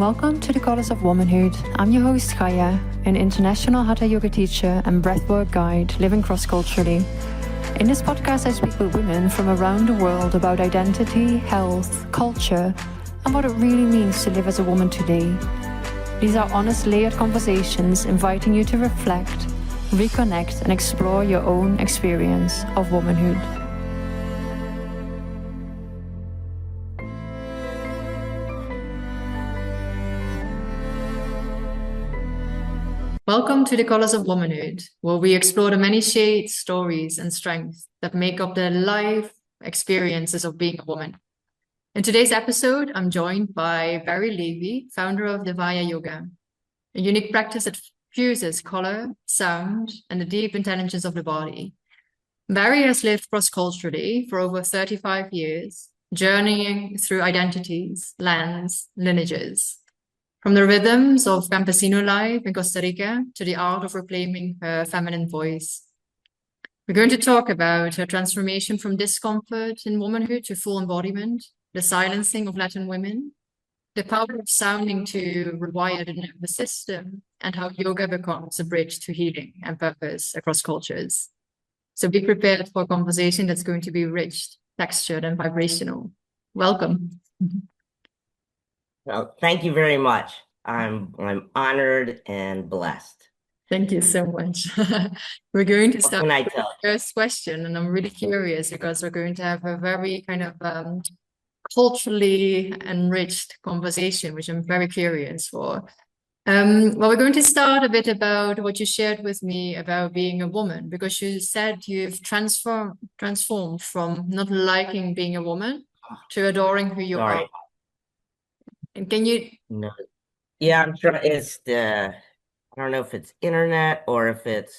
Welcome to the Colours of Womanhood. I'm your host Kaya, an international Hatha yoga teacher and breathwork guide living cross-culturally. In this podcast, I speak with women from around the world about identity, health, culture, and what it really means to live as a woman today. These are honest, layered conversations inviting you to reflect, reconnect, and explore your own experience of womanhood. Welcome to the Colours of Womanhood, where we explore the many shades, stories, and strengths that make up the life experiences of being a woman. In today's episode, I'm joined by Bari Levin, founder of Devaya Yoga, a unique practice that fuses color, sound, and the deep intelligence of the body. Bari has lived cross-culturally for over 35 years, journeying through identities, lands, lineages. From the rhythms of campesino life in Costa Rica to the art of reclaiming her feminine voice. We're going to talk about her transformation from discomfort in womanhood to full embodiment, the silencing of Latin women, the power of sounding to rewire the nervous system, and how yoga becomes a bridge to healing and purpose across cultures. So be prepared for a conversation that's going to be rich, textured, and vibrational. Welcome. Well, thank you very much. I'm honored and blessed. Thank you so much. We're going to start with the first question, and I'm really curious because we're going to have a very kind of culturally enriched conversation, which I'm very curious for. Well, we're going to start a bit about what you shared with me about being a woman, because you said you've transformed from not liking being a woman to adoring who you are. And can you? No. Yeah, I'm sure it's I don't know if it's internet or if it's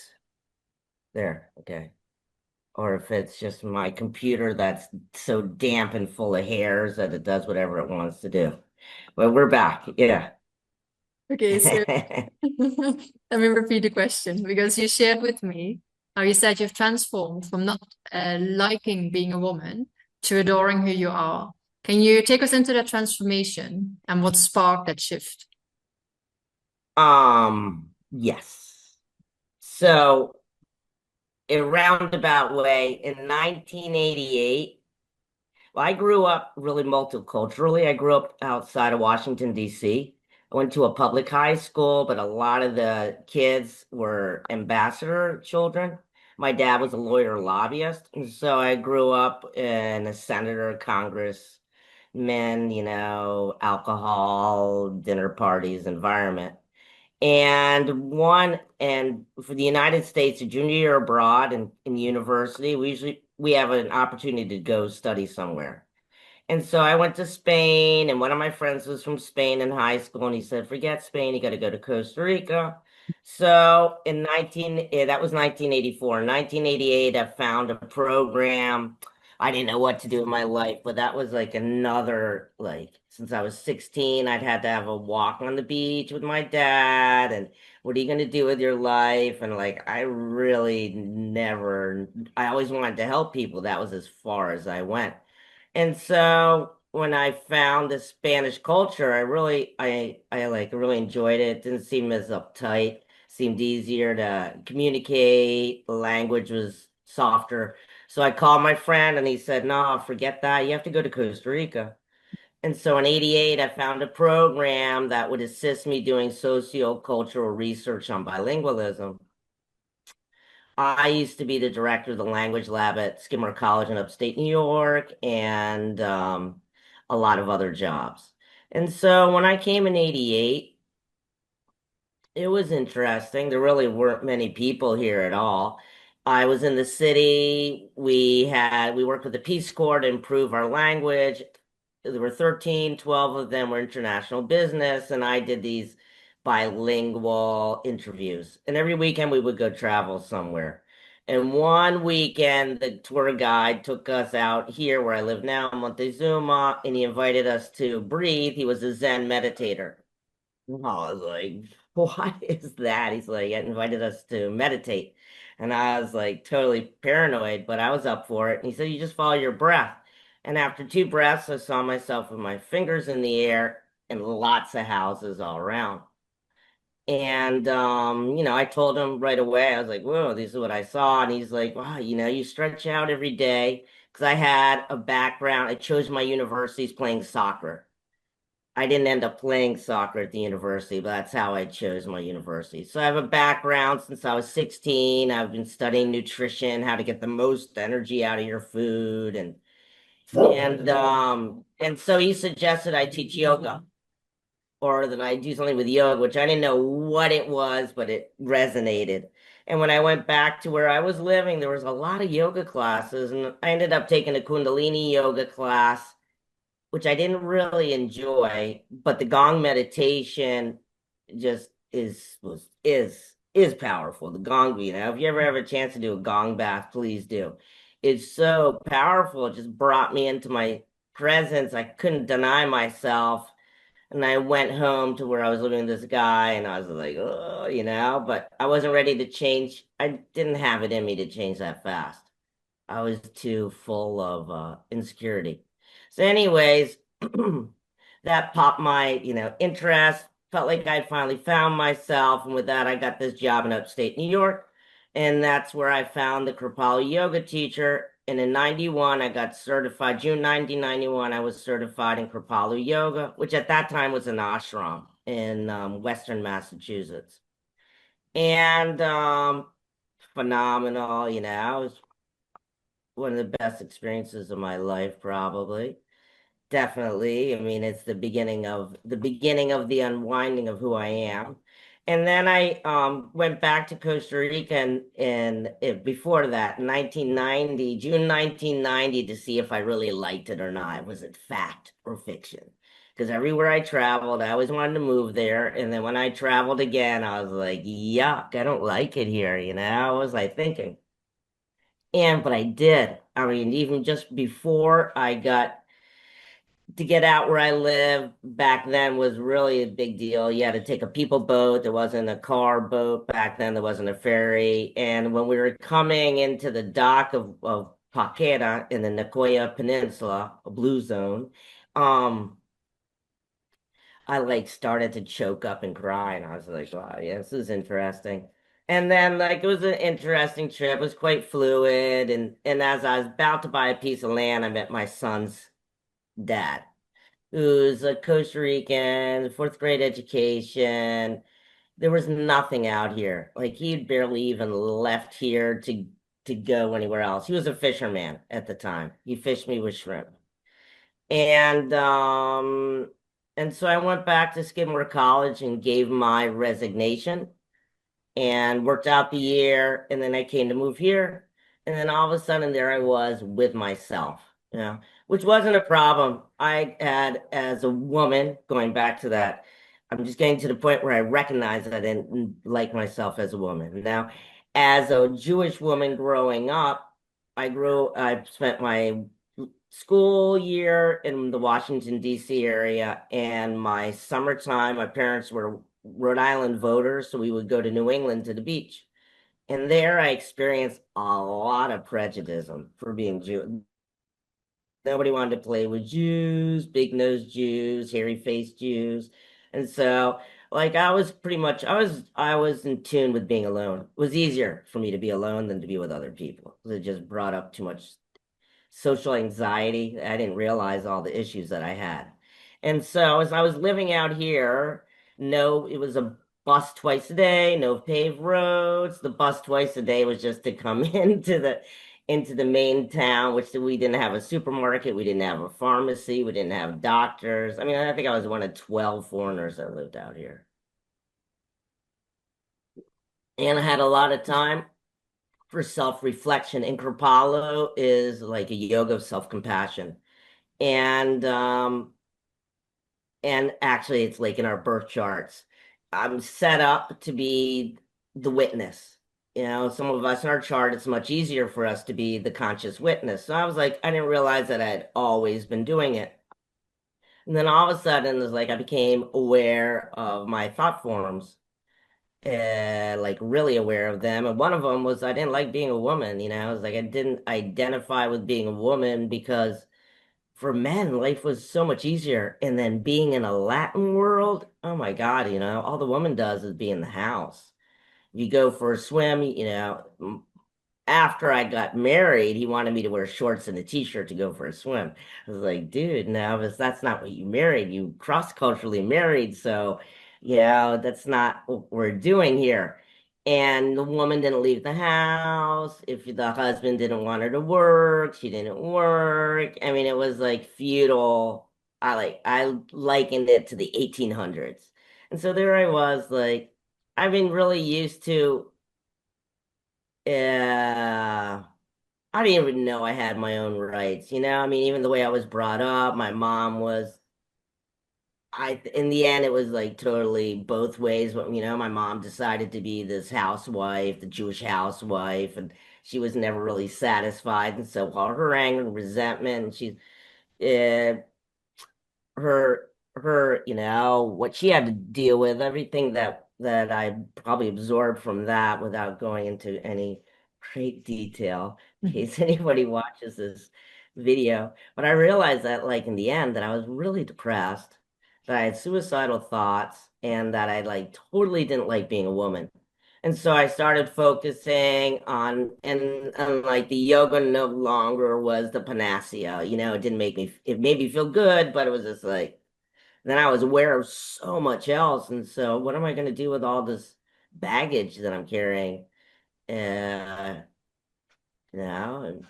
there. Okay. Or if it's just my computer that's so damp and full of hairs that it does whatever it wants to do. But we're back. Yeah. Okay, so let me repeat the question, because you shared with me how you said you've transformed from not liking being a woman to adoring who you are. Can you take us into that transformation and what sparked that shift? Yes. So in a roundabout way, in 1988, well, I grew up really multiculturally. I grew up outside of Washington, D.C. I went to a public high school, but a lot of the kids were ambassador children. My dad was a lawyer lobbyist, and so I grew up in a senator, congressman, alcohol, dinner parties environment. And for the United States, a junior year abroad in university, we have an opportunity to go study somewhere. And so I went to Spain, and one of my friends was from Spain in high school, and he said, forget Spain, you got to go to Costa Rica. So that was 1984. In 1988, I found a program. I didn't know what to do in my life, but that was like since I was 16, I'd had to have a walk on the beach with my dad, and what are you going to do with your life? And I always wanted to help people. That was as far as I went. And so when I found the Spanish culture, I really enjoyed it. It didn't seem as uptight, seemed easier to communicate. The language was softer. So I called my friend and he said, no, forget that. You have to go to Costa Rica. And so in 88, I found a program that would assist me doing sociocultural research on bilingualism. I used to be the director of the language lab at Skidmore College in upstate New York, and a lot of other jobs. And so when I came in 88, it was interesting. There really weren't many people here at all. I was in the city. We worked with the Peace Corps to improve our language. There were 13, 12 of them were international business, and I did these bilingual interviews. And every weekend we would go travel somewhere. And one weekend, the tour guide took us out here where I live now, Montezuma, and he invited us to breathe. He was a Zen meditator. And I was like, what is that? He's like, invited us to meditate. And I was like totally paranoid, but I was up for it. And he said, you just follow your breath. And after 2 breaths, I saw myself with my fingers in the air and lots of houses all around. And I told him right away, I was like, whoa, this is what I saw. And he's like, wow, you stretch out every day. Because I had a background, I chose my universities playing soccer. I didn't end up playing soccer at the university, but that's how I chose my university. So I have a background since I was 16. I've been studying nutrition, how to get the most energy out of your food, and so he suggested I teach yoga or that I do something with yoga, which I didn't know what it was, but it resonated. And when I went back to where I was living, there was a lot of yoga classes, and I ended up taking a Kundalini yoga class, which I didn't really enjoy, but the gong meditation just is powerful. The gong, if you ever have a chance to do a gong bath, please do. It's so powerful. It just brought me into my presence. I couldn't deny myself. And I went home to where I was living with this guy, and I was like, oh, but I wasn't ready to change. I didn't have it in me to change that fast. I was too full of insecurity. So, anyways, that popped my, interest. Felt like I'd finally found myself, and with that, I got this job in upstate New York, and that's where I found the Kripalu yoga teacher. And in 91, I got certified. June 1991, I was certified in Kripalu yoga, which at that time was an ashram in Western Massachusetts. And phenomenal, it was one of the best experiences of my life, probably. Definitely. I mean, it's the beginning of the unwinding of who I am. And then I went back to Costa Rica before that, 1990, June 1990, to see if I really liked it or not. Was it fact or fiction? Because everywhere I traveled, I always wanted to move there. And then when I traveled again, I was like, yuck, I don't like it here, What was I thinking? But I did. I mean, even just before I got to get out where I live back then was really a big deal. You had to take a people boat. There wasn't a car boat back then. There wasn't a ferry. And when we were coming into the dock of Paqueta in the Nicoya Peninsula, a blue zone, I like started to choke up and cry. And I was like, wow, yeah, this is interesting. And then like it was an interesting trip. It was quite fluid. And as I was about to buy a piece of land, I met my son's dad, who's a Costa Rican, fourth grade education. There was nothing out here. Like he'd barely even left here to go anywhere else. He was a fisherman at the time. He fished me with shrimp. And and so I went back to Skidmore College and gave my resignation and worked out the year. And then I came to move here. And then all of a sudden, there I was with myself, which wasn't a problem. I had, as a woman, going back to that, I'm just getting to the point where I recognize that I didn't like myself as a woman. Now, as a Jewish woman growing up, I spent my school year in the Washington, D.C. area, and my summertime, my parents were Rhode Island voters, so we would go to New England to the beach. And there I experienced a lot of prejudice for being Jew. Nobody wanted to play with Jews, big-nosed Jews, hairy-faced Jews. And so, like, I was in tune with being alone. It was easier for me to be alone than to be with other people. It just brought up too much social anxiety. I didn't realize all the issues that I had. And so as I was living out here, no, it was a bus twice a day, no paved roads. The bus twice a day was just to come into the main town, which we didn't have a supermarket, we didn't have a pharmacy, we didn't have doctors. I mean, I think I was one of 12 foreigners that lived out here. And I had a lot of time for self-reflection. And Kripalu is like a yoga of self-compassion. And actually it's like in our birth charts. I'm set up to be the witness. Some of us in our chart, it's much easier for us to be the conscious witness. So I was like, I didn't realize that I'd always been doing it. And then all of a sudden, it's like I became aware of my thought forms, like really aware of them. And one of them was I didn't like being a woman. I was like, I didn't identify with being a woman because for men, life was so much easier. And then being in a Latin world, oh my God, all the woman does is be in the house. You go for a swim, after I got married, he wanted me to wear shorts and a t-shirt to go for a swim. I was like, dude, no, that's not what you married. You cross-culturally married, so that's not what we're doing here. And the woman didn't leave the house. If the husband didn't want her to work, she didn't work. I mean, it was like feudal. I likened it to the 1800s. And so there I was, like, I've been really used to I didn't even know I had my own rights, I mean, even the way I was brought up, my mom was, in the end, it was like totally both ways. But, my mom decided to be this housewife, the Jewish housewife, and she was never really satisfied. And so all her anger and resentment, and uh, her what she had to deal with, everything that I probably absorbed from that without going into any great detail in case anybody watches this video. But I realized that, like, in the end, that I was really depressed, that I had suicidal thoughts, and that I like totally didn't like being a woman. And so I started focusing and like the yoga no longer was the panacea. It didn't make me, it made me feel good, but it was just like, then I was aware of so much else. And so what am I going to do with all this baggage that I'm carrying? Uh, and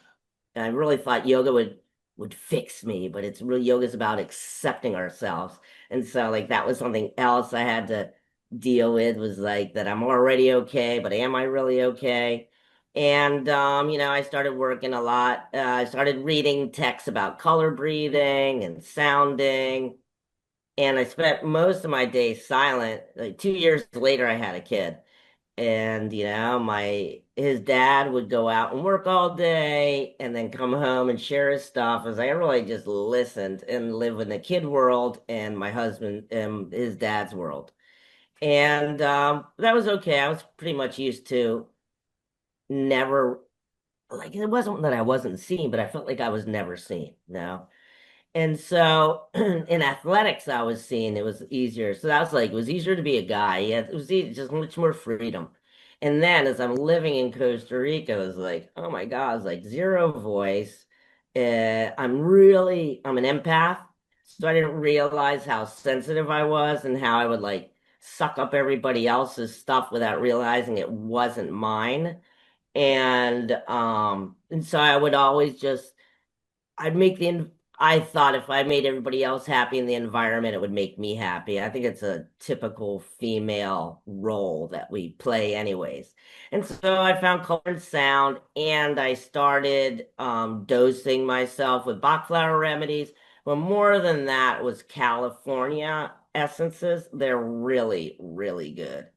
I really thought yoga would fix me, but it's really, yoga's about accepting ourselves. And so, like, that was something else I had to deal with, was like that I'm already okay, but am I really okay? And I started working a lot. I started reading texts about color breathing and sounding, and I spent most of my days silent. Like 2 years later, I had a kid, and my his dad would go out and work all day and then come home and share his stuff, as I really just listened and live in the kid world and my husband and his dad's world. And that was okay. I was pretty much used to never, like, it wasn't that I wasn't seen, but I felt like I was never seen. And so in athletics, I was seeing it was easier. So that was like, it was easier to be a guy. Yeah, it was just much more freedom. And then as I'm living in Costa Rica, it was like, oh my God, it's like zero voice. I'm an empath. So I didn't realize how sensitive I was and how I would like suck up everybody else's stuff without realizing it wasn't mine. And so I would always just I'd make the, I thought if I made everybody else happy in the environment, it would make me happy. I think it's a typical female role that we play anyways. And so I found color and sound, and I started dosing myself with Bach flower remedies. But more than that, it was California essences. They're really, really good.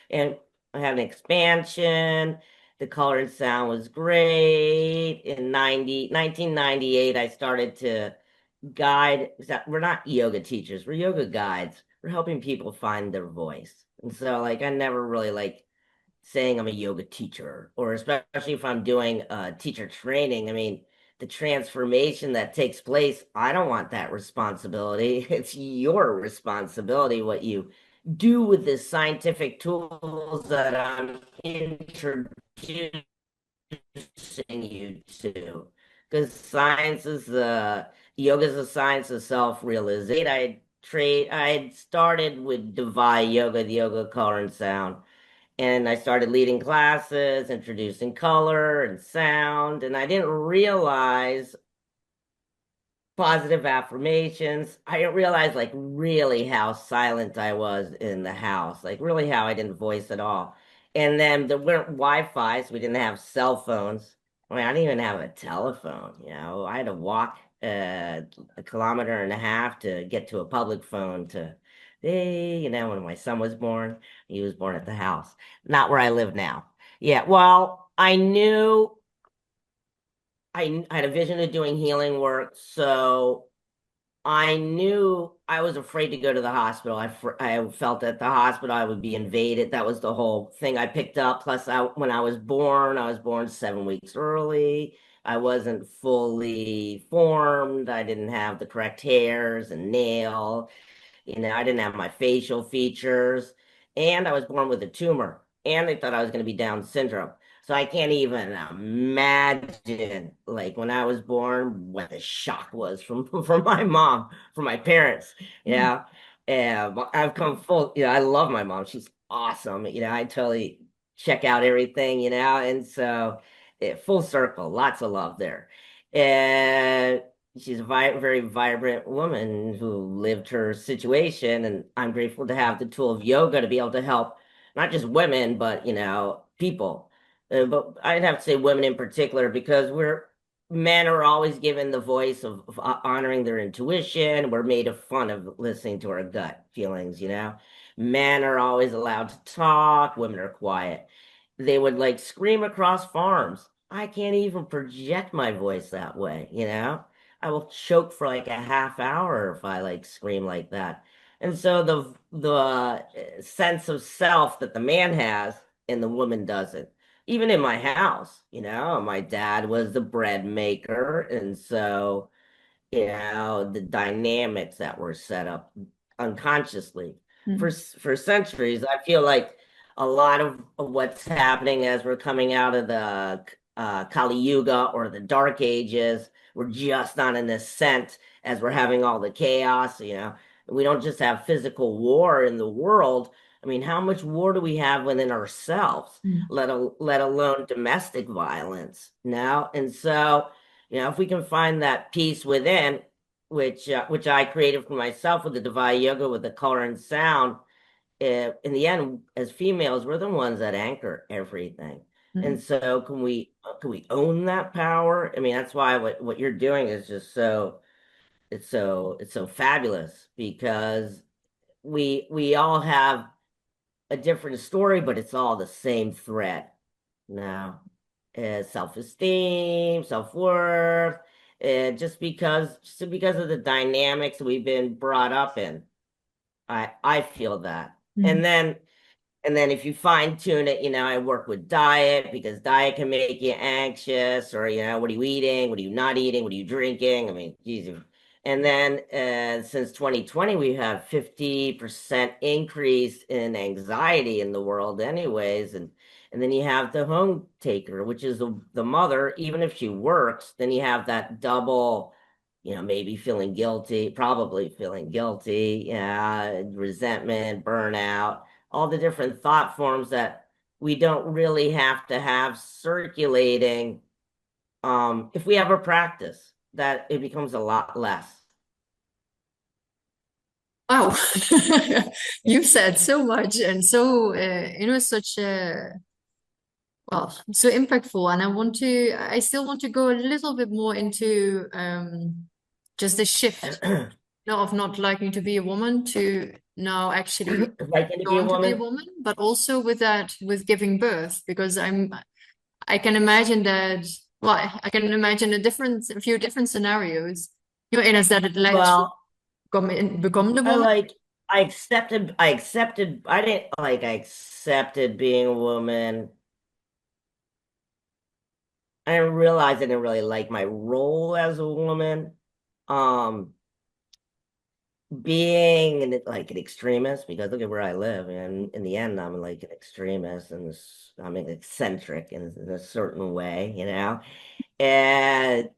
And I had an expansion. The color and sound was great. In 1998, I started to guide. We're not yoga teachers, we're yoga guides. We're helping people find their voice. And so, like, I never really like saying I'm a yoga teacher, or especially if I'm doing teacher training. I mean, the transformation that takes place, I don't want that responsibility. It's your responsibility what you do with the scientific tools that I'm introducing you to, because science is the yoga is a science of self-realization. I had started with Devaya Yoga, the yoga color and sound, and I started leading classes, introducing color and sound, and I didn't realize positive affirmations. I didn't realize, like, really how silent I was in the house, like really how I didn't voice at all. And then there weren't Wi-Fi, so we didn't have cell phones. I mean, I didn't even have a telephone. I had to walk a kilometer and a half to get to a public phone to, hey, when my son was born, he was born at the house, not where I live now. Yeah, well, I had a vision of doing healing work, so I knew I was afraid to go to the hospital. I felt that the hospital I would be invaded. That was the whole thing I picked up. Plus, when I was born 7 weeks early. I wasn't fully formed. I didn't have the correct hairs and nail. I didn't have my facial features, and I was born with a tumor, and they thought I was going to be Down syndrome. So I can't even imagine, like when I was born, what the shock was from from my mom, from my parents. Mm. Yeah, and I've come full. I love my mom. She's awesome. I totally check out everything. And so full circle, lots of love there. And she's a very vibrant woman who lived her situation, and I'm grateful to have the tool of yoga to be able to help not just women, but people. But I'd have to say women in particular because men are always given the voice of honoring their intuition. We're made of fun of listening to our gut feelings. Men are always allowed to talk. Women are quiet. They would like scream across farms. I can't even project my voice that way. I will choke for like a half hour if I like scream like that. And so the sense of self that the man has and the woman doesn't. Even in my house, my dad was the bread maker, and so the dynamics that were set up unconsciously Mm. for centuries. I feel like a lot of what's happening as we're coming out of the Kali Yuga or the Dark Ages, we're just on an ascent as we're having all the chaos. We don't just have physical war in the world. I mean, how much war do we have within ourselves, Mm. let alone domestic violence now? And so if we can find that peace within, which I created for myself with the Devaya Yoga, with the color and sound, in the end, as females, we're the ones that anchor everything. And Mm. so, can we own that power? I mean, that's why what you're doing is just it's so fabulous because we all have a different story, but it's all the same thread. Now, self-esteem, self-worth, just because of the dynamics we've been brought up in. I feel that. Mm. And then if you fine tune it, I work with diet because diet can make you anxious, or what are you eating? What are you not eating? What are you drinking? I mean, geez. And then since 2020, we have 50% increase in anxiety in the world anyways. And then you have the home taker, which is the mother. Even if she works, then you have that double, maybe feeling guilty, probably feeling guilty, yeah, resentment, burnout, all the different thought forms that we don't really have to have circulating. If we ever practice that, it becomes a lot less. Wow. You've said so much and so, such well, so impactful. And I still want to go a little bit more into just the shift, of not liking to be a woman to now actually Liking to be a want to be a woman. woman, but also with that, with giving birth, because I can imagine that, well, I can imagine a few different scenarios, in as that it led to Well, become the I woman. like I accepted being a woman. I didn't realize I didn't really like my role as a woman. Um, being like an extremist, because look at where I live, and in the end, I'm like an extremist, and I'm an eccentric in a certain way. And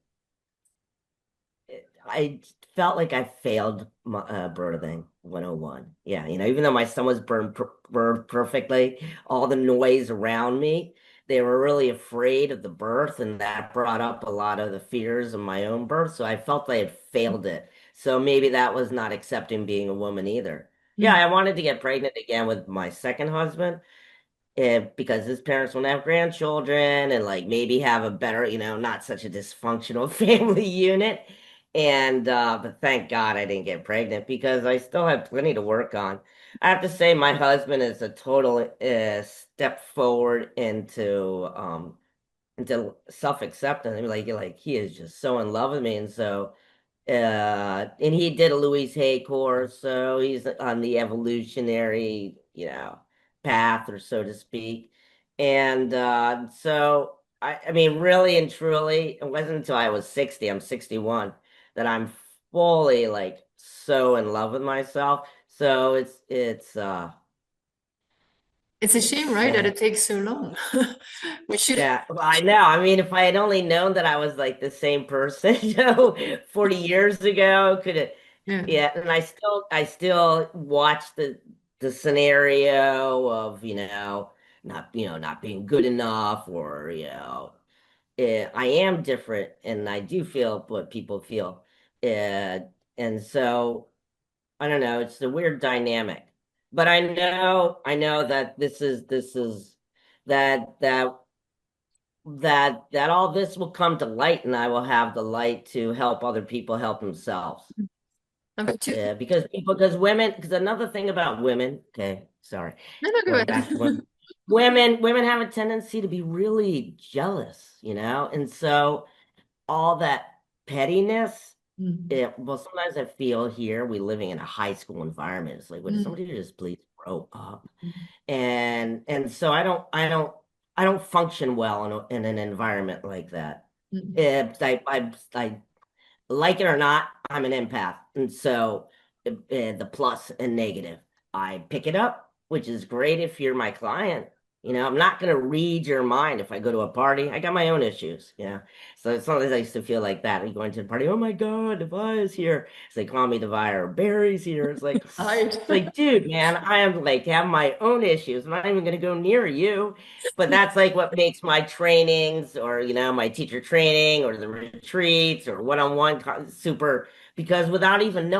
I felt like I failed my birthing 101. Yeah, even though my son was birthed perfectly, all the noise around me, they were really afraid of the birth, and that brought up a lot of the fears of my own birth. So I felt I had failed it. So maybe that was not accepting being a woman either. Yeah, Mm. I wanted to get pregnant again with my second husband, because his parents want to have grandchildren and like maybe have a better, not such a dysfunctional family unit. And but thank God I didn't get pregnant because I still have plenty to work on. I have to say my husband is a total step forward into self-acceptance. I mean, like he is just so in love with me, and so and he did a Louise Hay course, so he's on the evolutionary, path, or so to speak. And so I mean, really and truly, it wasn't until I was 60, I'm 61, that I'm fully like so in love with myself. So It's a shame, it's right, that it takes so long. We should. yeah, well, I know. I mean, if I had only known that I was like the same person, 40 years ago, could have, Yeah. yeah, and I still watch the scenario of, not being good enough or, I am different and I do feel what people feel. Uh, and so I don't know, it's a weird dynamic. But I know that this is that all this will come to light and I will have the light to help other people help themselves. Number two. Yeah, because women, because another thing about women, okay, sorry, No, no, go going back to ahead. women. Women have a tendency to be really jealous, and so all that pettiness, Mm, well, sometimes I feel here we living in a high school environment. It's like, would mm, somebody just please grow up? mm, And so I don't function well in an environment like that. mm, I like it or not, I'm an empath. And so the plus and negative, I pick it up, which is great if you're my client. I'm not going to read your mind if I go to a party. I got my own issues. So sometimes I used to feel like that. You going to the party, oh my God, Devaya's here. So they call me Devaya or Bari's here. It's like, hide. dude, man, I am like have my own issues. I'm not even going to go near you. But that's like what makes my trainings or, my teacher training or the retreats or one-on-one super, because I don't even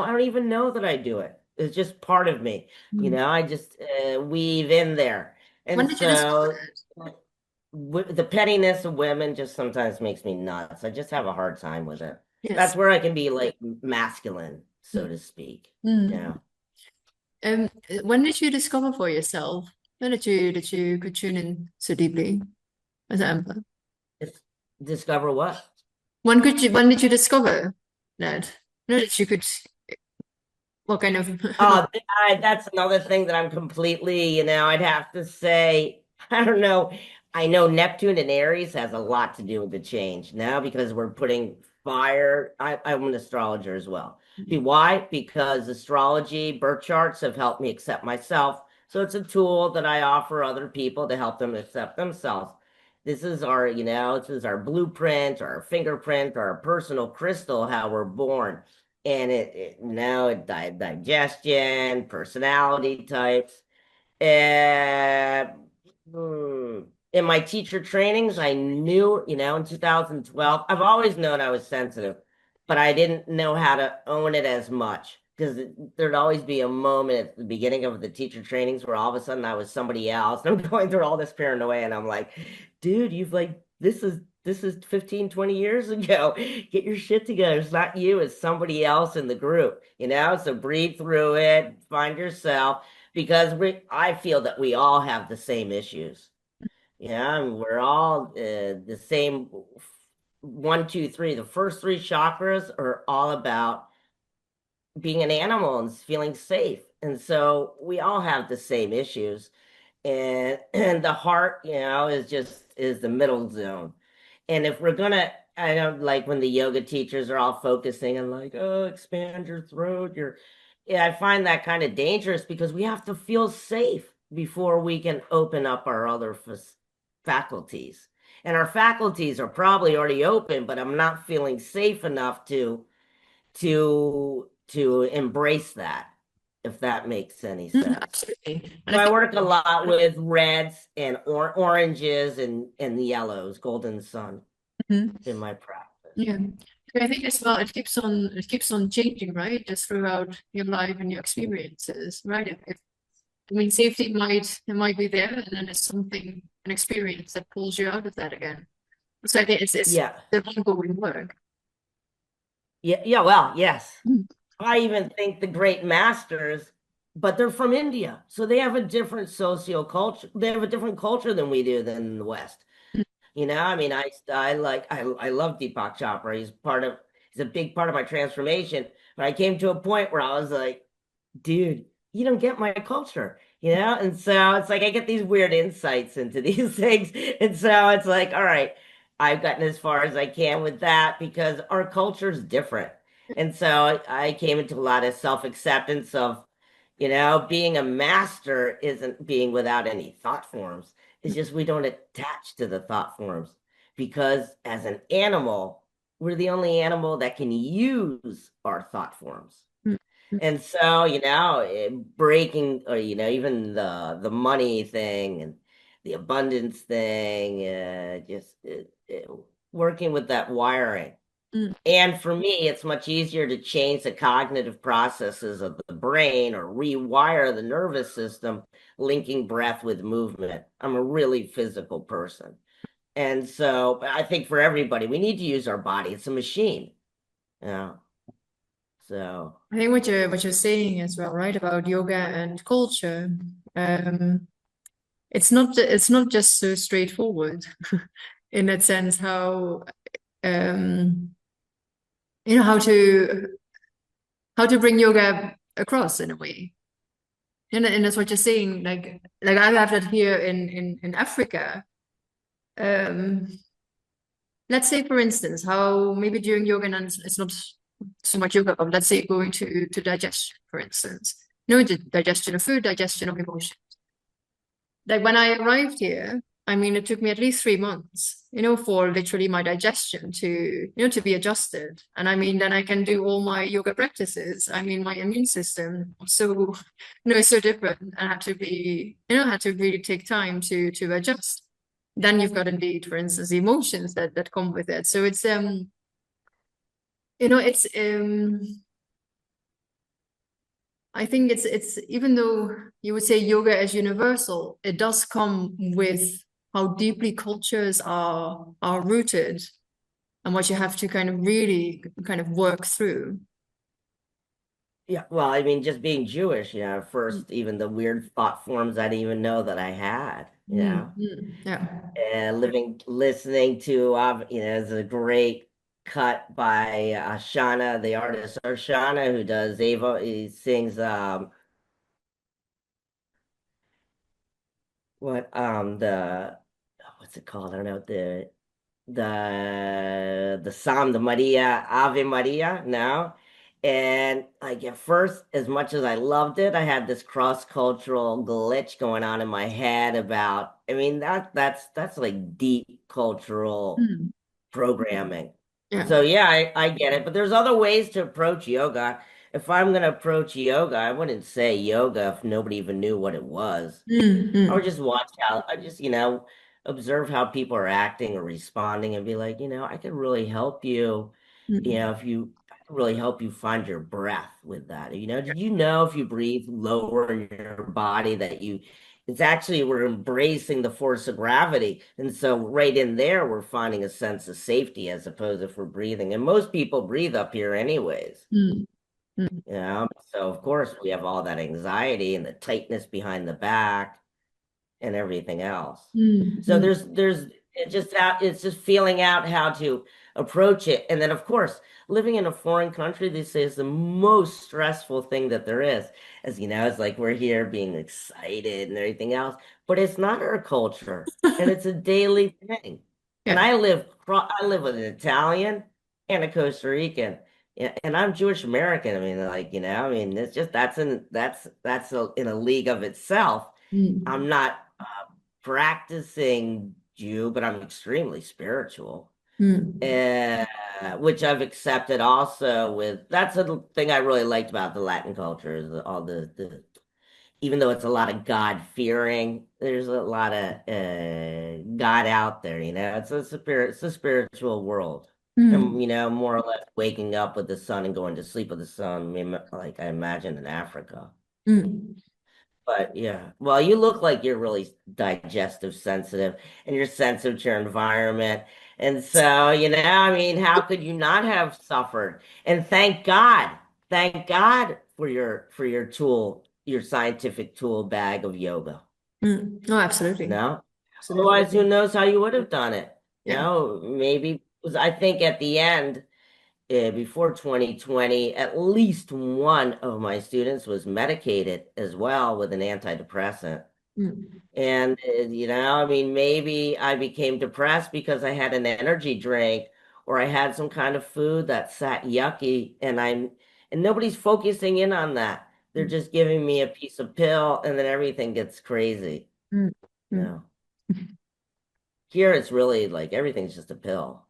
know that I do it. It's just part of me. Mm. I just weave in there. When And did you discover so it? the pettiness of women just sometimes makes me nuts. I just have a hard time with it. That's Yes. where I can be like masculine, so Mm. to speak. Yeah. Mm. When did you discover for yourself? When did you could tune in so deeply as an empath? Dis- Discover what? When did you discover that? That you could what kind of Oh, that's another thing that I'm completely, I'd have to say, I don't know. I know Neptune and Aries has a lot to do with the change now because we're putting fire. I'm an astrologer as well. Why? Because astrology, birth charts have helped me accept myself. So it's a tool that I offer other people to help them accept themselves. This is our blueprint, our fingerprint, our personal crystal, how we're born and digestion, personality types. Uh, in my teacher trainings, I knew, in 2012, I've always known I was sensitive, but I didn't know how to own it as much because there'd always be a moment at the beginning of the teacher trainings where all of a sudden I was somebody else. And I'm going through all this paranoia and I'm like, dude, this is 15, 20 years ago. Get your shit together. It's not you, it's somebody else in the group, So breathe through it, find yourself because I feel that we all have the same issues. Yeah, and we're all the same. One, two, three. The first three chakras are all about being an animal and feeling safe. And so we all have the same issues. And the heart, is the middle zone. And if we're gonna, I don't like when the yoga teachers are all focusing on like, oh, expand your throat. Yeah, I find that kind of dangerous because we have to feel safe before we can open up our other faculties. And our faculties are probably already open, but I'm not feeling safe enough to embrace that, if that makes any sense. absolutely. And So I I think work a lot with reds and oranges and the yellows, golden sun Mhm. in my practice. Yeah. I think as well it keeps on changing, right? Just throughout your life and your experiences, right? I mean safety might be there and then there's something an experience that pulls you out of that again. So I think it's Yeah. the ongoing work. Yeah. Yeah. Well, yes. Mm. I even think the great masters, but they're from India. So they have a different culture. They have a different culture than we do than in the West. I mean, I love Deepak Chopra. He's a big part of my transformation. But I came to a point where I was like, dude, you don't get my culture, And so it's like I get these weird insights into these things. And so it's like, all right. I've gotten as far as I can with that because our culture is different. And so I came into a lot of self-acceptance of, being a master isn't being without any thought forms. It's just we don't attach to the thought forms because as an animal, we're the only animal that can use our thought forms. Mm, And so, breaking or even the money thing and the abundance thing, working with that wiring. mm, And for me, it's much easier to change the cognitive processes of the brain or rewire the nervous system, linking breath with movement. I'm a really physical person. And so I think for everybody, we need to use our body. It's a machine. Yeah. So I think what you're saying as well, right, about yoga and culture. Um, it's not just so straightforward in that sense how um how to bring yoga across in a way. And that's what you're saying. Like I have that here in Africa. Um, let's say for instance, how maybe during yoga and it's not so much yoga, but let's say going to digestion, for instance. The digestion of food, digestion of emotion. Like when I arrived here, I mean, it took me at least 3 months, for literally my digestion to be adjusted. And I mean, then I can do all my yoga practices. I mean, my immune system, so, it's so different. And had to really take time to adjust. Then you've got indeed, for instance, the emotions that come with it. So it's I think it's even though you would say yoga is universal, it does come with how deeply cultures are rooted and what you have to kind of really kind of work through. yeah, well, I mean, just being Jewish, Mm, first, even the weird thought forms I didn't even know that I had, yeah. and listening to, it's a great cut by Shana, the artist Shana, who does Ava. He sings, what's it called? I don't know, the Psalm, the Maria, Ave Maria now. And like at first, as much as I loved it, I had this cross-cultural glitch going on in my head about, I mean, that's like deep cultural Mm, programming. yeah. So yeah, I get it. But there's other ways to approach yoga. If I'm gonna approach yoga, I wouldn't say yoga if nobody even knew what it was. I would Mm, just watch how I just, observe how people are acting or responding and be like, I could really help you, mm, if you I could really help you find your breath with that. Did you know if you breathe lower in your body that it's actually we're embracing the force of gravity. And so right in there, we're finding a sense of safety as opposed if we're breathing. And most people breathe up here anyways. mm, mm, So of course we have all that anxiety and the tightness behind the back and everything else. mm, So mm, there's it's just feeling out how to approach it. And then of course, living in a foreign country, they say is the most stressful thing that there is. As it's like we're here being excited and everything else, but it's not our culture and it's a daily thing. And yeah. I live with an Italian and a Costa Rican. Yeah, and I'm Jewish American. I mean, like, I mean, it's just in a league of itself. Mm, I'm not practicing Jew, but I'm extremely spiritual, mm, uh, which I've accepted also with that's the thing I really liked about the Latin culture is all the even though it's a lot of God fearing, there's a lot of God out there, it's a spiritual world. And mm, more or less waking up with the sun and going to sleep with the sun, like I imagine in Africa. mm. But yeah, well, you look like you're really digestive sensitive and you're sensitive to your environment. And so, I mean, how could you not have suffered? And thank God for your tool, your scientific tool bag of yoga. No, absolutely. Otherwise, who Absolutely. knows how you would have done it? Yeah. Maybe because I think at the end, before 2020, at least one of my students was medicated as well with an antidepressant. Mm, And, I mean, maybe I became depressed because I had an energy drink or I had some kind of food that sat yucky and nobody's focusing in on that. They're mm, just giving me a piece of pill and then everything gets crazy. mm, mm, No. Here it's really like everything's just a pill.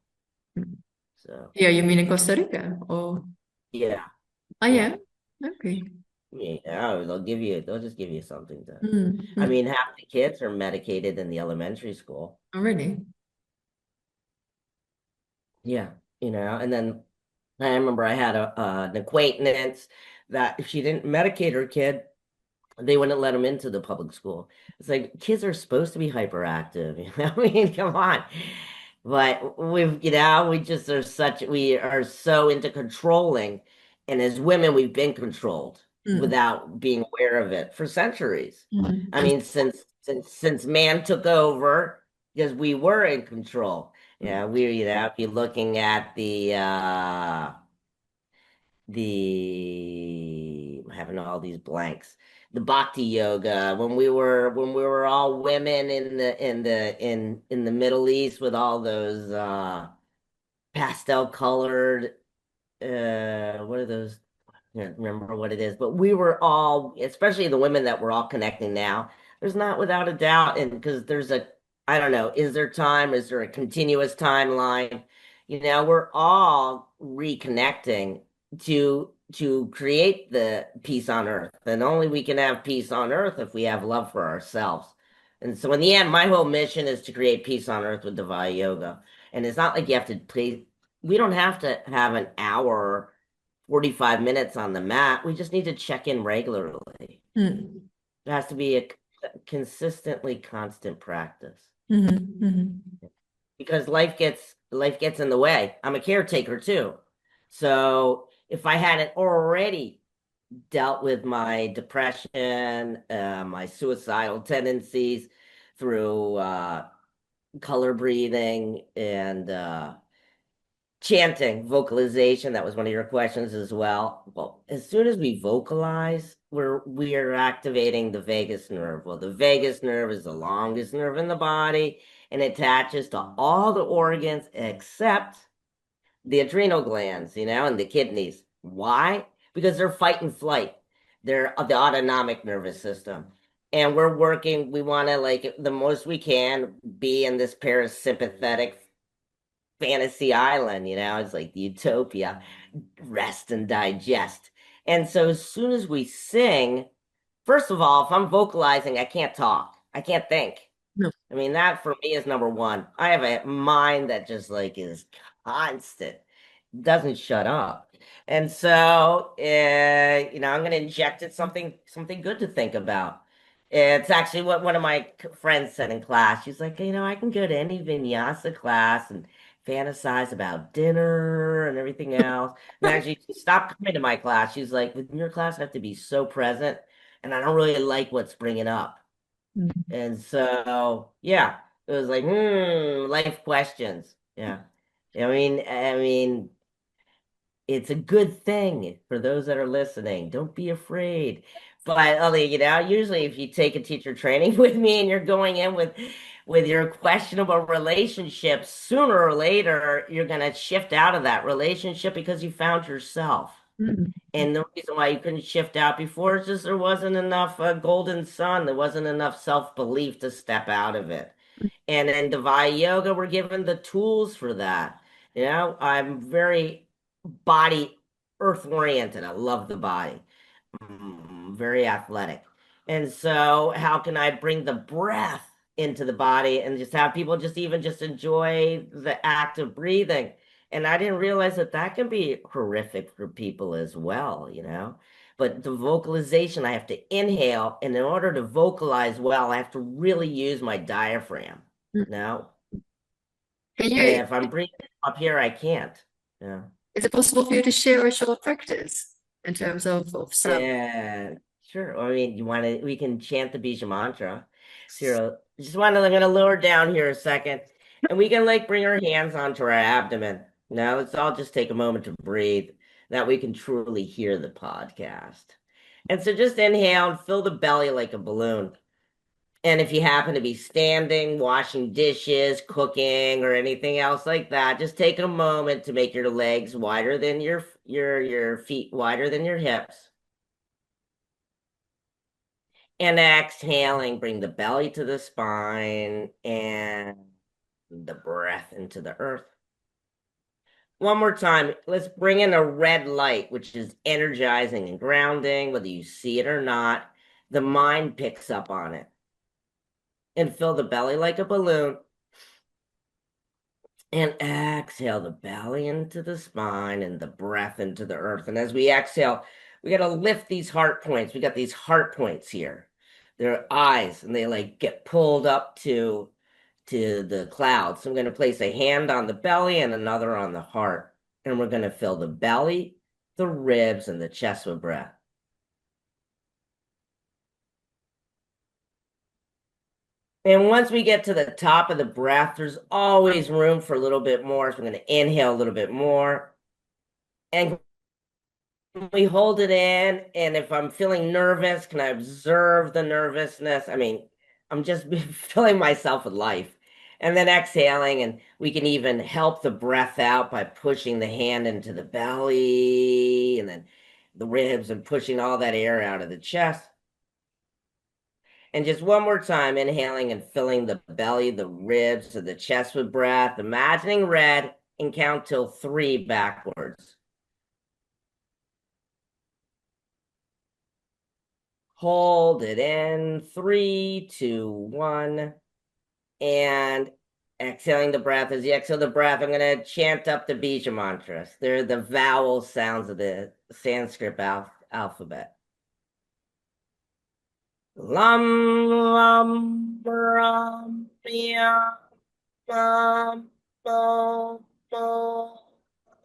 mm. So, Yeah, you mean in Costa Rica? Or yeah. oh Yeah. yeah. Okay. Yeah, they'll just give you something to, Mm, I mm. mean, half the kids are medicated in the elementary school. Oh, really? Yeah, and then I remember I had an acquaintance that if she didn't medicate her kid, they wouldn't let them into the public school. It's like kids are supposed to be hyperactive, I mean, come on. But we are so into controlling, and as women, we've been controlled Mm, without being aware of it for centuries. mm. I And mean, since man took over, because we were in control. Yeah, if you're looking at I'm having all these blanks. The Bhakti yoga when we were all women in the Middle East with all those pastel colored what are those? I can't remember what it is, but we were all, especially the women that we're all connecting now. There's not without a doubt, and because I don't know, is there time? Is there a continuous timeline? We're all reconnecting to create the peace on earth, and only we can have peace on earth if we have love for ourselves. And so, in the end, my whole mission is to create peace on earth with Devaya Yoga. And it's not like you have to play. We don't have to have an hour 45 minutes on the mat. We just need to check in regularly. mm, It has to be a consistently constant practice mhm, mhm. because life gets in the way. I'm a caretaker too. So if I hadn't already dealt with my depression, my suicidal tendencies through color breathing and chanting, vocalization, that was one of your questions as well. Well, as soon as we vocalize, we are activating the vagus nerve. Well, the vagus nerve is the longest nerve in the body and it attaches to all the organs except the adrenal glands, and the kidneys. Why? Because they're fight and flight. They're the autonomic nervous system. And we want to, like, the most we can be in this parasympathetic fantasy island, it's like the utopia, rest and digest. And so as soon as we sing, first of all, if I'm vocalizing, I can't talk, I can't think. No. I mean, that for me is number one. I have a mind that just like is constant, doesn't shut up. And so, I'm going to inject it something good to think about. It's actually what one of my friends said in class. She's like, I can go to any vinyasa class and fantasize about dinner and everything else. And actually, she stopped coming to my class. She's like, with your class, I have to be so present, and I don't really like what's bringing up. Mm, And so, yeah, it was like, life questions. Yeah. I mean, it's a good thing for those that are listening. Don't be afraid. But Ellie, usually if you take a teacher training with me and you're going in with your questionable relationship, sooner or later you're gonna shift out of that relationship because you found yourself. mm, And the reason why you couldn't shift out before is just there wasn't enough golden sun. There wasn't enough self-belief to step out of it. And in Devaya Yoga, we're given the tools for that. I'm very body earth oriented. I love the body. Very athletic. And so how can I bring the breath into the body and just have people just enjoy the act of breathing? And I didn't realize that can be horrific for people as well. But the vocalization, I have to inhale, and in order to vocalize well, I have to really use my diaphragm. mm. No, Can you, if I'm breathing up here, I can't. Yeah. is it possible for you to share a short practice in terms of sound? Yeah, sure. I mean, we can chant the Bija mantra. Here, I'm gonna lower down here a second, and we can like bring our hands onto our abdomen. Now let's all just take a moment to breathe, that we can truly hear the podcast. And so just inhale and fill the belly like a balloon. And if you happen to be standing, washing dishes, cooking, or anything else like that, just take a moment to make your legs wider than your feet wider than your hips. And exhaling, bring the belly to the spine and the breath into the earth. One more time, let's bring in a red light, which is energizing and grounding, whether you see it or not. The mind picks up on it. And fill the belly like a balloon. And exhale the belly into the spine and the breath into the earth. And as we exhale, we got to lift these heart points. We got these heart points here. They're eyes, and they like get pulled up to the clouds. So I'm going to place a hand on the belly and another on the heart. And we're going to fill the belly, the ribs, and the chest with breath. And once we get to the top of the breath, there's always room for a little bit more. So we're going to inhale a little bit more. And we hold it in. And if I'm feeling nervous, can I observe the nervousness? I mean, I'm just filling myself with life. And then exhaling, and we can even help the breath out by pushing the hand into the belly and then the ribs and pushing all that air out of the chest. And just one more time, inhaling and filling the belly, the ribs, to the chest with breath, imagining red, and count till 3 backwards. Hold it in, 3, 2, 1. And exhaling the breath. As you exhale the breath, I'm going to chant up the Bija mantras. They're the vowel sounds of the Sanskrit alphabet. Lam, lam, ram, yam, lam, bo, bo,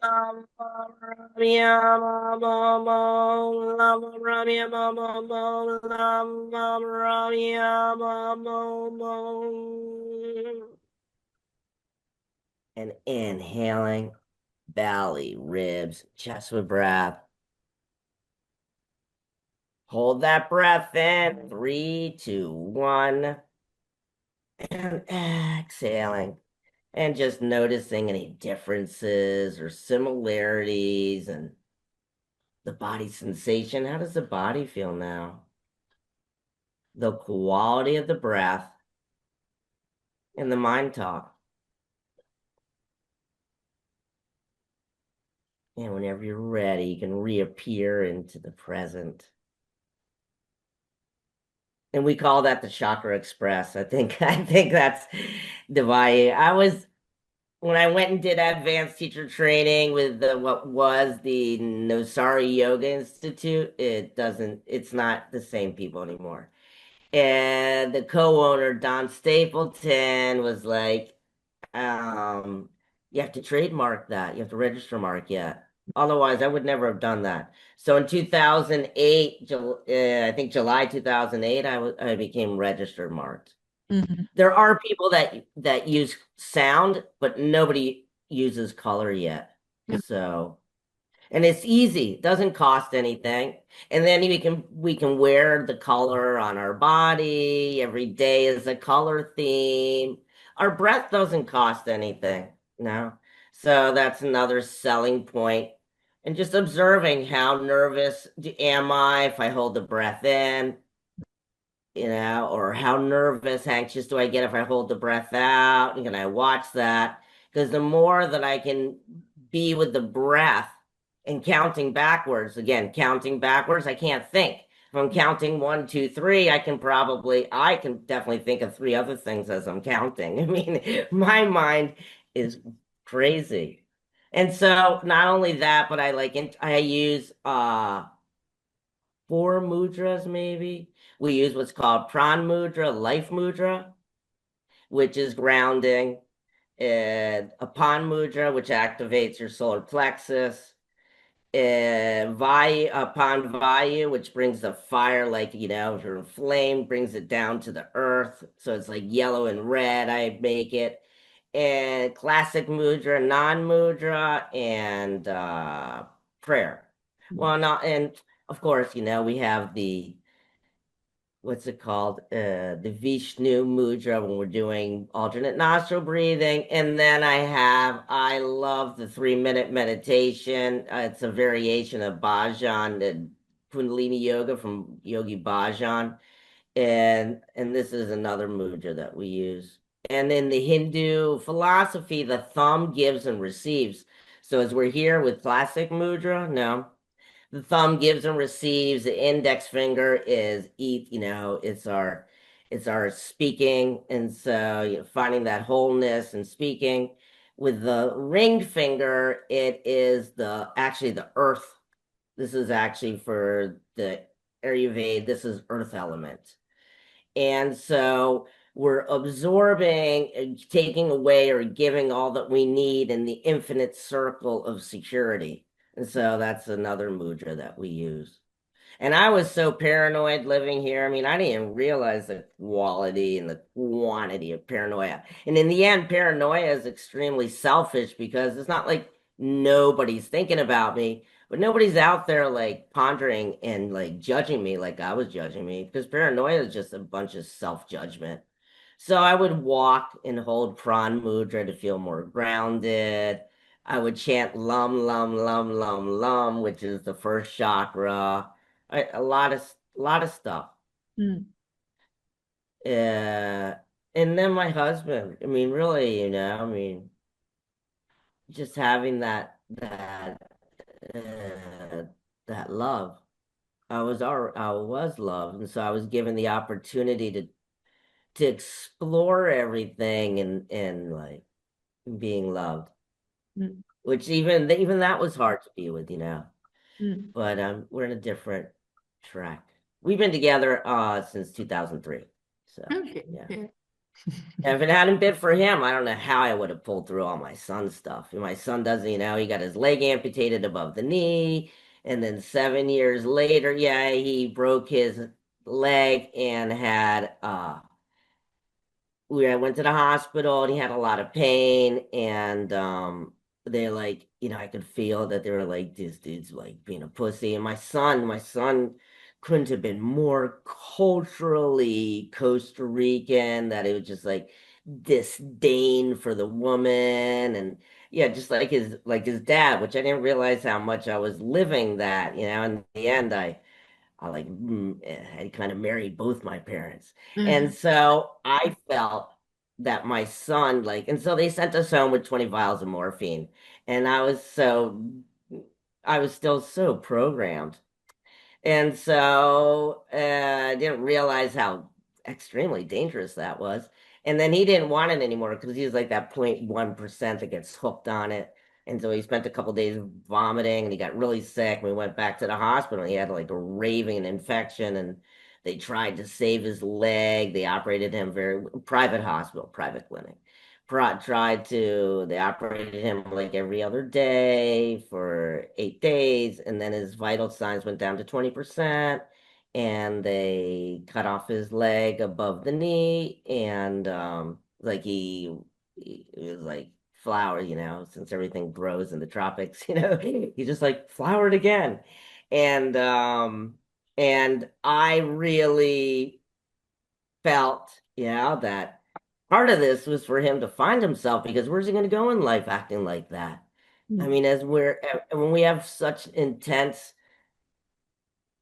lam, ram, yam, bo, bo, lam, ram, yam, bo, bo, lam, ram, yam, bo, bo. And inhaling, belly, ribs, chest with breath. Hold that breath in, 3, 2, 1. And exhaling. And just noticing any differences or similarities and the body sensation. How does the body feel now? The quality of the breath and the mind talk. And whenever you're ready, you can reappear into the present. And we call that the Chakra Express. I think that's Devaya. When I went and did advanced teacher training with what was the Nosari Yoga Institute, it's not the same people anymore. And the co-owner, Don Stapleton, was like, you have to trademark that. You have to register mark yet. Otherwise, I would never have done that. So in 2008, I think July 2008, I became registered marked. Mhm. There are people that use sound, but nobody uses color yet. Yeah. So, and it's easy, it doesn't cost anything. And then we can wear the color on our body. Every day is a color theme. Our breath doesn't cost anything, no. So that's another selling point. And just observing how nervous am I if I hold the breath in, or how nervous, anxious do I get if I hold the breath out? And can I watch that? Because the more that I can be with the breath and counting backwards, again, counting backwards, I can't think. If I'm counting 1, 2, 3, I can definitely think of 3 other things as I'm counting. I mean, my mind is crazy. And so not only that, but I use 4 mudras maybe. We use what's called pran mudra, life mudra, which is grounding, and apan mudra, which activates your solar plexus, and vayu, apan vayu, which brings the fire, like, if you're inflamed, brings it down to the earth. So it's like yellow and red, I make it. And classic mudra, non-mudra, and prayer. Well, not, and of course, we have what's it called? The Vishnu Mudra when we're doing alternate nostril breathing. And then I love the 3 minute meditation. It's a variation of Bhajan, the Kundalini Yoga from Yogi Bhajan. And this is another mudra that we use. And in the Hindu philosophy, the thumb gives and receives. So as we're here with classic mudra, no, the thumb gives and receives. The index finger is eat, it's our speaking. And so finding that wholeness and speaking. With the ringed finger, it is actually the earth. This is actually for the Ayurveda, this is earth element. And so we're absorbing and taking away or giving all that we need in the infinite circle of security. And so that's another mudra that we use. And I was so paranoid living here. I mean, I didn't even realize the quality and the quantity of paranoia. And in the end, paranoia is extremely selfish because it's not like nobody's thinking about me, but nobody's out there like pondering and like judging me like I was judging me because paranoia is just a bunch of self-judgment. So I would walk and hold pran mudra to feel more grounded. I would chant lum, lum, lum, lum, lum, which is the first chakra. A lot of stuff. Mm. Uh, and then my husband. I mean, really, I mean, just having uh, that love. I was loved, and so I was given the opportunity to explore everything and like being loved, Mm. which even that was hard to be with. Mm. But we're in a different track. We've been together since 2003. So Okay. yeah. Yeah. If it hadn't been for him, I don't know how I would have pulled through all my son's stuff. My son doesn't, he got his leg amputated above the knee. And then 7 years later, yeah, he broke his leg and had we went to the hospital and he had a lot of pain and they like I could feel that they were like this dude's like being a pussy. And my son couldn't have been more culturally Costa Rican, that it was just like disdain for the woman. And yeah, just like his dad, which I didn't realize how much I was living that. In the end, I kind of married both my parents. And Mm. so I felt that my son, and so they sent us home with 20 vials of morphine. And I was still so programmed. And so I didn't realize how extremely dangerous that was. And then he didn't want it anymore because he was like that 0.1% that gets hooked on it. And so he spent a couple days vomiting and he got really sick. We went back to the hospital. He had like a raving infection and they tried to save his leg. They operated him very private hospital, private clinic. They operated him like every other day for 8 days, and then his vital signs went down to 20%, and they cut off his leg above the knee, and like he was like flowered, since everything grows in the tropics, he just like flowered again. And I really felt, that part of this was for him to find himself because where's he going to go in life acting like that? I Mm. mean, when we have such intense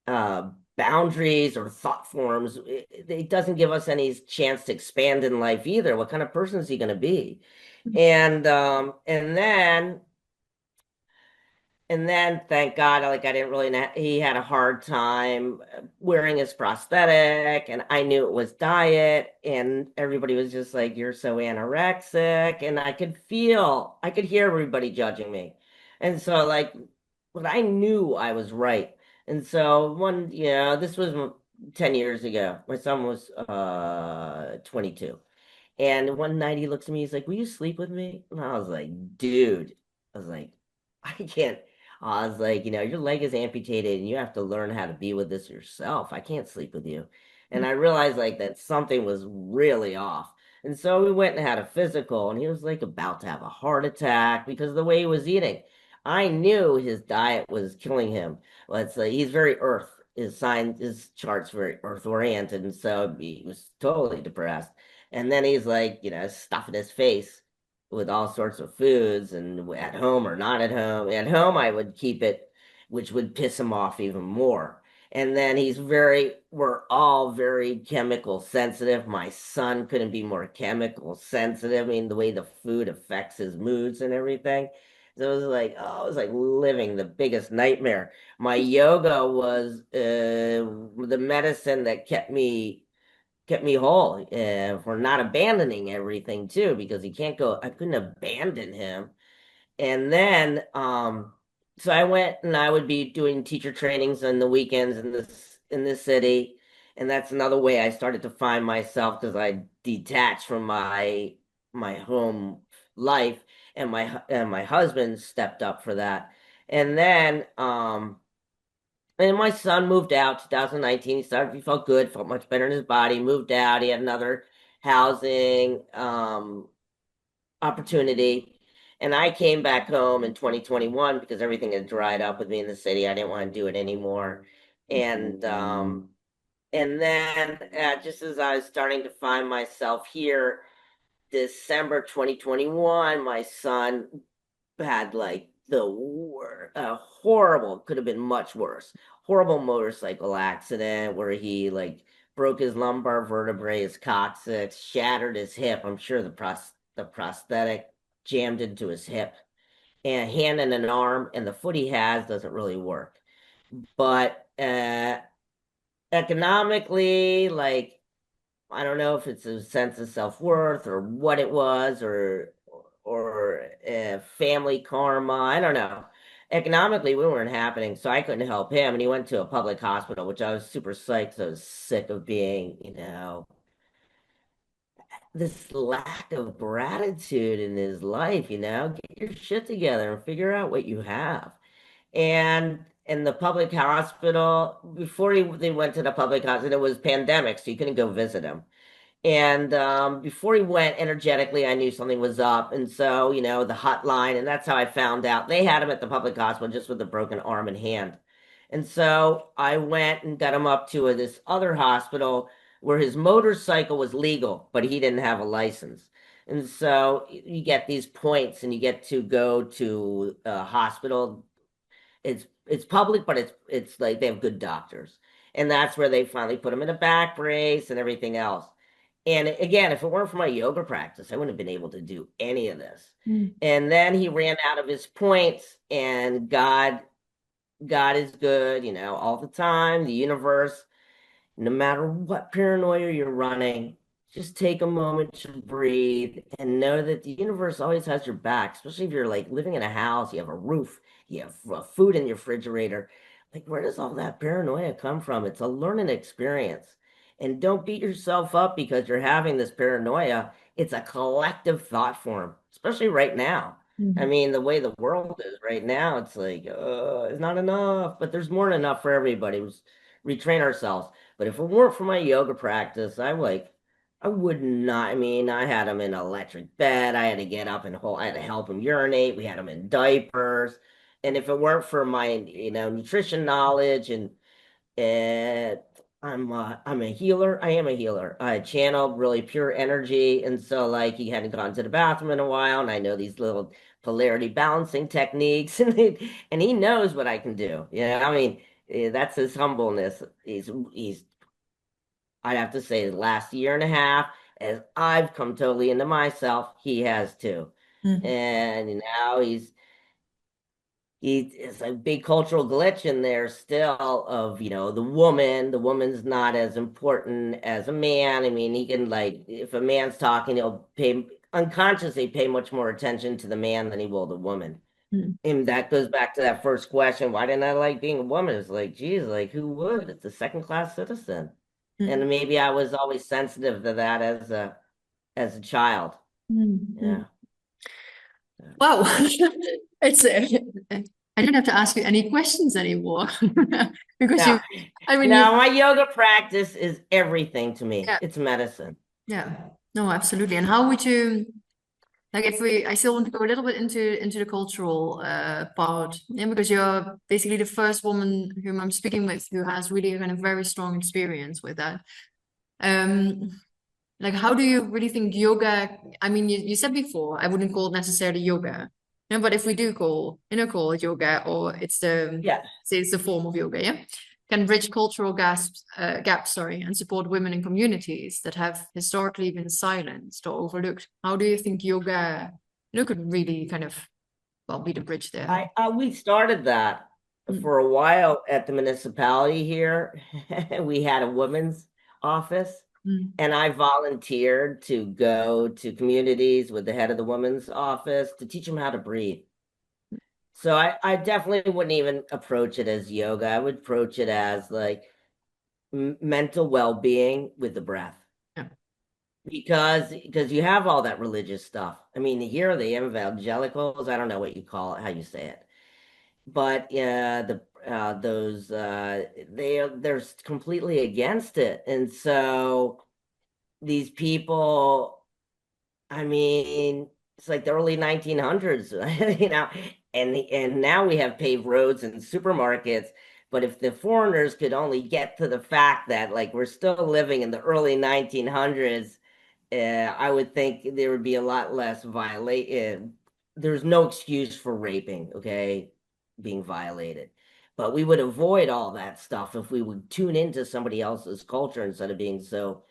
uh, boundaries or thought forms, it doesn't give us any chance to expand in life either. What kind of person is he going to be? And then thank God, like I didn't really know, he had a hard time wearing his prosthetic, and I knew it was diet, and everybody was just like, "You're so anorexic," and I could hear everybody judging me, and so but I knew I was right, and so this was 10 years ago. My son was 22. And one night he looks at me, he's like, "Will you sleep with me?" And I was like, "Dude," I was like, "I can't." I was like, "Your leg is amputated and you have to learn how to be with this yourself. I can't sleep with you." And I realized like that something was really off. And so we went and had a physical, and he was like about to have a heart attack because of the way he was eating. I knew his diet was killing him. Let's say he's very earth. his charts very earth oriented, and so he was totally depressed. And then he's like, stuffing his face with all sorts of foods, and at home or not at home. At home, I would keep it, which would piss him off even more. And then we're all very chemical sensitive. My son couldn't be more chemical sensitive. I mean, the way the food affects his moods and everything. So it was like, oh, it was like living the biggest nightmare. My yoga was the medicine that kept me whole for not abandoning everything too, because I couldn't abandon him. And then, so I went and I would be doing teacher trainings on the weekends in this city. And that's another way I started to find myself, because I detached from my home life, and my husband stepped up for that. And then and my son moved out 2019. He felt good, felt much better in his body, moved out. He had another housing opportunity. And I came back home in 2021 because everything had dried up with me in the city. I didn't want to do it anymore. And then just as I was starting to find myself here, December 2021, my son had like horrible, could have been much worse, horrible motorcycle accident where he like broke his lumbar vertebrae, his coccyx, shattered his hip. I'm sure the prosthetic jammed into his hip, and a hand and an arm, and the foot he has doesn't really work. But economically, like, I don't know if it's a sense of self-worth or what it was, or family karma. I don't know. Economically, we weren't happening, so I couldn't help him. And he went to a public hospital, which I was super psyched. So I was sick of being, this lack of gratitude in his life. Get your shit together and figure out what you have. And in the public hospital, before they went to the public hospital, it was pandemic, so you couldn't go visit him. And before he went, energetically, I knew something was up. And so, the hotline, and that's how I found out. They had him at the public hospital just with a broken arm and hand. And so I went and got him up to this other hospital where his motorcycle was legal, but he didn't have a license. And so you get these points and you get to go to a hospital. It's public, but it's like they have good doctors. And that's where they finally put him in a back brace and everything else. And again, if it weren't for my yoga practice, I wouldn't have been able to do any of this. And then he ran out of his points, and God is good, all the time. The universe, no matter what paranoia you're running, just take a moment to breathe and know that the universe always has your back, especially if you're like living in a house, you have a roof, you have food in your refrigerator. Like, where does all that paranoia come from? It's a learning experience. And don't beat yourself up because you're having this paranoia. It's a collective thought form, especially right now. I mean, the way the world is right now, it's like, it's not enough, but there's more than enough for everybody. We retrain ourselves. But if it weren't for my yoga practice, I would not. I mean, I had him in an electric bed. I had to get up and I had to help him urinate. We had him in diapers. And if it weren't for my, nutrition knowledge and I'm a healer. I am a healer. I channel really pure energy. And so like he hadn't gone to the bathroom in a while, and I know these little polarity balancing techniques, and he knows what I can do. I mean, that's his humbleness. He's I'd have to say the last year and a half, as I've come totally into myself, he has too. And now it's a big cultural glitch in there still of, the woman's not as important as a man. I mean, he can, like, if a man's talking, he'll unconsciously pay much more attention to the man than he will the woman. And that goes back to that first question. Why didn't I like being a woman? It's like, geez, like, who would? It's a second class citizen. And maybe I was always sensitive to that as a child. Yeah. Wow. It's I don't have to ask you any questions anymore because No, you my yoga practice is everything to me. Yeah. It's medicine. Yeah, no, absolutely. And how would you Like I still want to go a little bit into the cultural part, yeah, because you're basically the first woman whom I'm speaking with who has really a kind of very strong experience with that. Um, like how do you really think yoga? I mean, you said before I wouldn't call it necessarily yoga, yeah, but if we do call it yoga, or it's the Yeah. say it's the form of yoga, yeah, can bridge cultural gaps, sorry, and support women in communities that have historically been silenced or overlooked. How do you think yoga, could really kind of, well, be the bridge there? We started that Mm, for a while at the municipality here. We had a women's office, mm, and I volunteered to go to communities with the head of the women's office to teach them how to breathe. So I definitely wouldn't even approach it as yoga. I would approach it as like mental well-being with the breath. yeah. Because you have all that religious stuff. I mean, here the evangelicals, I don't know what you call it, how you say it, but yeah, the those they're completely against it, and so these people, I mean, it's like the early 1900s, you know, and now we have paved roads and supermarkets. But if the foreigners could only get to the fact that like we're still living in the early 1900s, I would think there would be a lot less violate. There's no excuse for raping, okay, being violated. But we would avoid all that stuff if we would tune into somebody else's culture instead of being so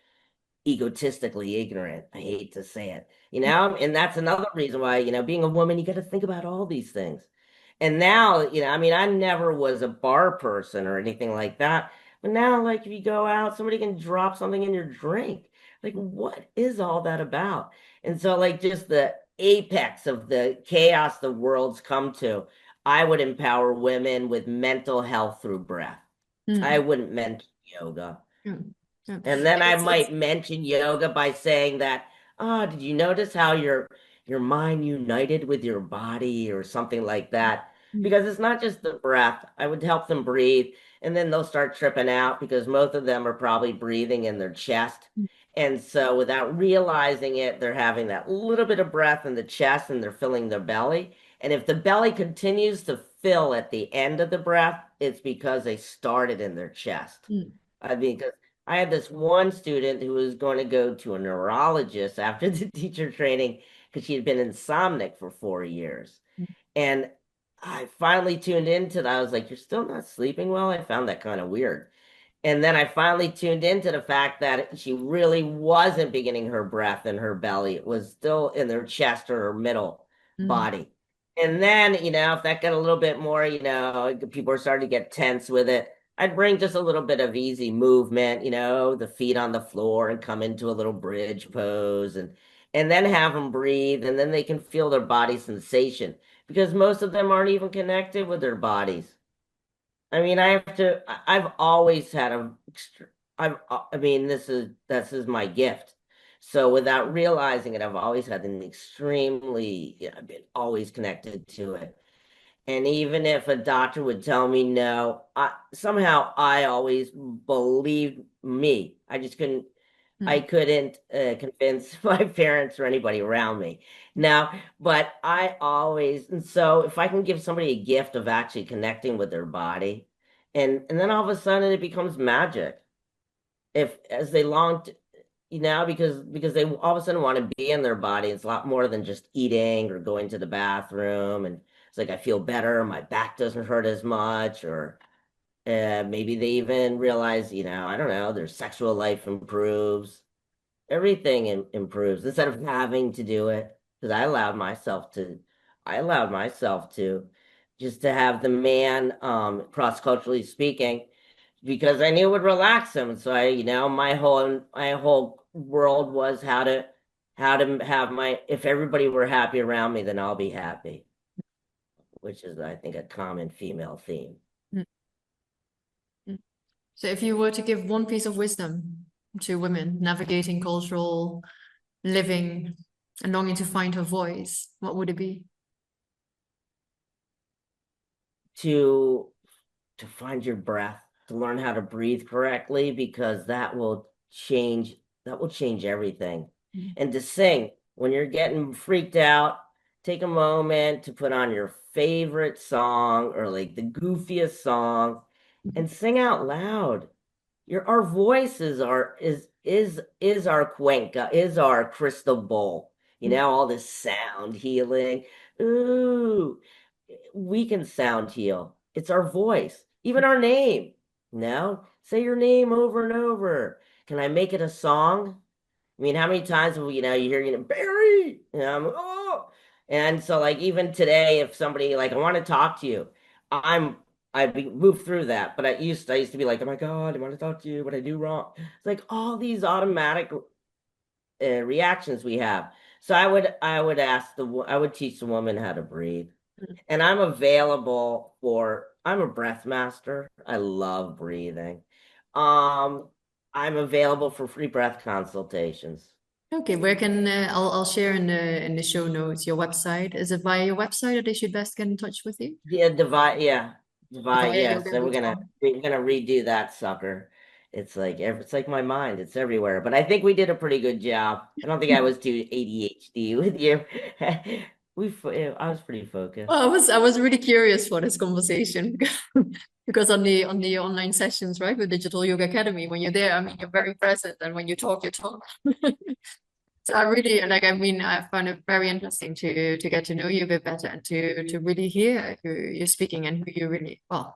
egotistically ignorant. I hate to say it, and that's another reason why, being a woman, you got to think about all these things. And now, I mean, I never was a bar person or anything like that. But now, like, if you go out, somebody can drop something in your drink. Like, what is all that about? And so, like, just the apex of the chaos the world's come to, I would empower women with mental health through breath. I Mm, wouldn't mention yoga. yeah, yeah. And then I It's might mention yoga by saying that, did you notice how your mind united with your body or something like that? mm, Because it's not just the breath. I would help them breathe, and then they'll start tripping out because most of them are probably breathing in their chest. mm, And so without realizing it, they're having that little bit of breath in the chest and they're filling their belly. And if the belly continues to fill at the end of the breath, it's because they started in their chest. mm, I mean, 'cause I had this one student who was going to go to a neurologist after the teacher training because she had been insomniac for 4 years. mm, And I finally tuned into that. I was like, "You're still not sleeping well?" I found that kind of weird. And then I finally tuned into the fact that she really wasn't beginning her breath in her belly. It was still in her chest or her middle mm, body. And then, if that got a little bit more, people are starting to get tense with it. I'd bring just a little bit of easy movement, the feet on the floor and come into a little bridge pose and then have them breathe and then they can feel their body sensation because most of them aren't even connected with their bodies. I mean, I've always had I mean, this is my gift. So without realizing it, I've always had an extremely, I've been always connected to it. And even if a doctor would tell me no, somehow I always believed me. I mm, couldn't convince my parents or anybody around me. Now, but I always, and so if I can give somebody a gift of actually connecting with their body, and then all of a sudden it becomes magic. If as they long to, because they all of a sudden want to be in their body. It's a lot more than just eating or going to the bathroom. And it's like I feel better, my back doesn't hurt as much, or maybe they even realize, I don't know, their sexual life improves. Everything improves instead of having to do it because I allowed myself to just to have the man, cross culturally speaking, because I knew it would relax him. So my whole world was how to have my if everybody were happy around me, then I'll be happy, which is I think a common female theme. mm, mm. So if you were to give one piece of wisdom to women navigating cultural living and longing to find her voice, what would it be? To find your breath, to learn how to breathe correctly, because that will change everything. Mm, And to sing. when you're getting freaked out, take a moment to put on your favorite song or like the goofiest song and sing out loud. Our voices is our cuenca, is our crystal bowl. All this sound healing. Ooh, we can sound heal. It's our voice, even our name. Say your name over and over. Can I make it a song? I mean, how many times will you hear Bari? Oh, and so like even today, if somebody like I want to talk to you, moved through that, but I used to be like, oh my God, I want to talk to you. What I do wrong? It's like all these automatic reactions we have. So I would teach the woman how to breathe, and I'm available I'm a breath master. I love breathing. I'm available for free breath consultations. Okay, where can I'll share in the show notes your website. Is it via your website that they should best get in touch with you? Yeah, Devaya, yeah. So we're DevayaYoga.com. gonna redo that sucker. It's like my mind, it's everywhere. But I think we did a pretty good job. I don't think I was too ADHD with you. I was pretty focused. Well, I was really curious for this conversation because on the online sessions, right, with Digital Yoga Academy, when you're there, I mean, you're very present, and when you talk, you talk. So I really like. I mean, I found it very interesting to get to know you a bit better and to really hear who you're speaking and who you really. Well,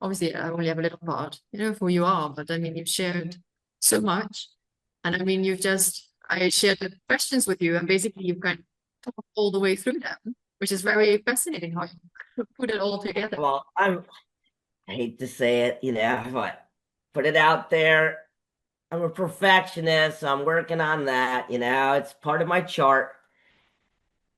obviously, I only have a little part, of who you are, but I mean, you've shared so much, and I mean, I shared the questions with you, and basically, you've kind of talked all the way through them, which is very fascinating how you put it all together. Well, I hate to say it, but put it out there. I'm a perfectionist, so I'm working on that. It's part of my chart.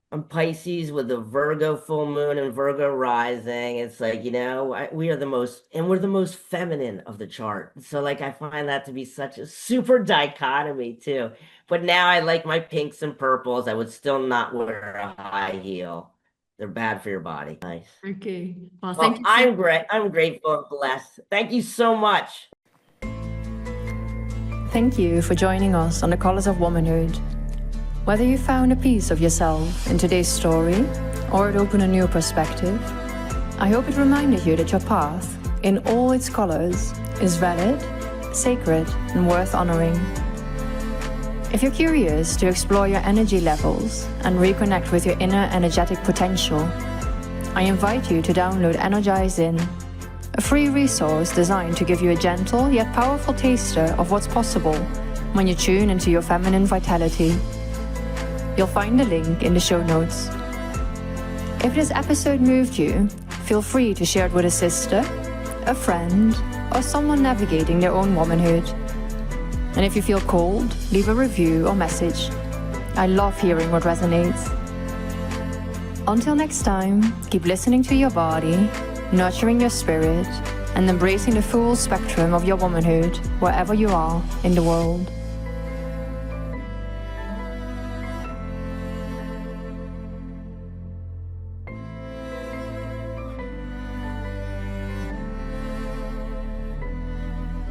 I'm Pisces with a Virgo full moon and Virgo rising. It's like, we're the most feminine of the chart. So like, I find that to be such a super dichotomy too. But now I like my pinks and purples. I would still not wear a high heel. They're bad for your body. Nice. Okay. Well, Well, thank you. I'm great. I'm grateful and blessed. Thank you so much. Thank you for joining us on the Colours of Womanhood. Whether you found a piece of yourself in today's story or it opened a new perspective, I hope it reminded you that your path, in all its colors, is valid, sacred, and worth honoring. If you're curious to explore your energy levels and reconnect with your inner energetic potential, I invite you to download Energize In, a free resource designed to give you a gentle yet powerful taster of what's possible when you tune into your feminine vitality. You'll find the link in the show notes. If this episode moved you, feel free to share it with a sister, a friend, or someone navigating their own womanhood. And if you feel called, leave a review or message. I love hearing what resonates. Until next time, keep listening to your body, nurturing your spirit, and embracing the full spectrum of your womanhood wherever you are in the world.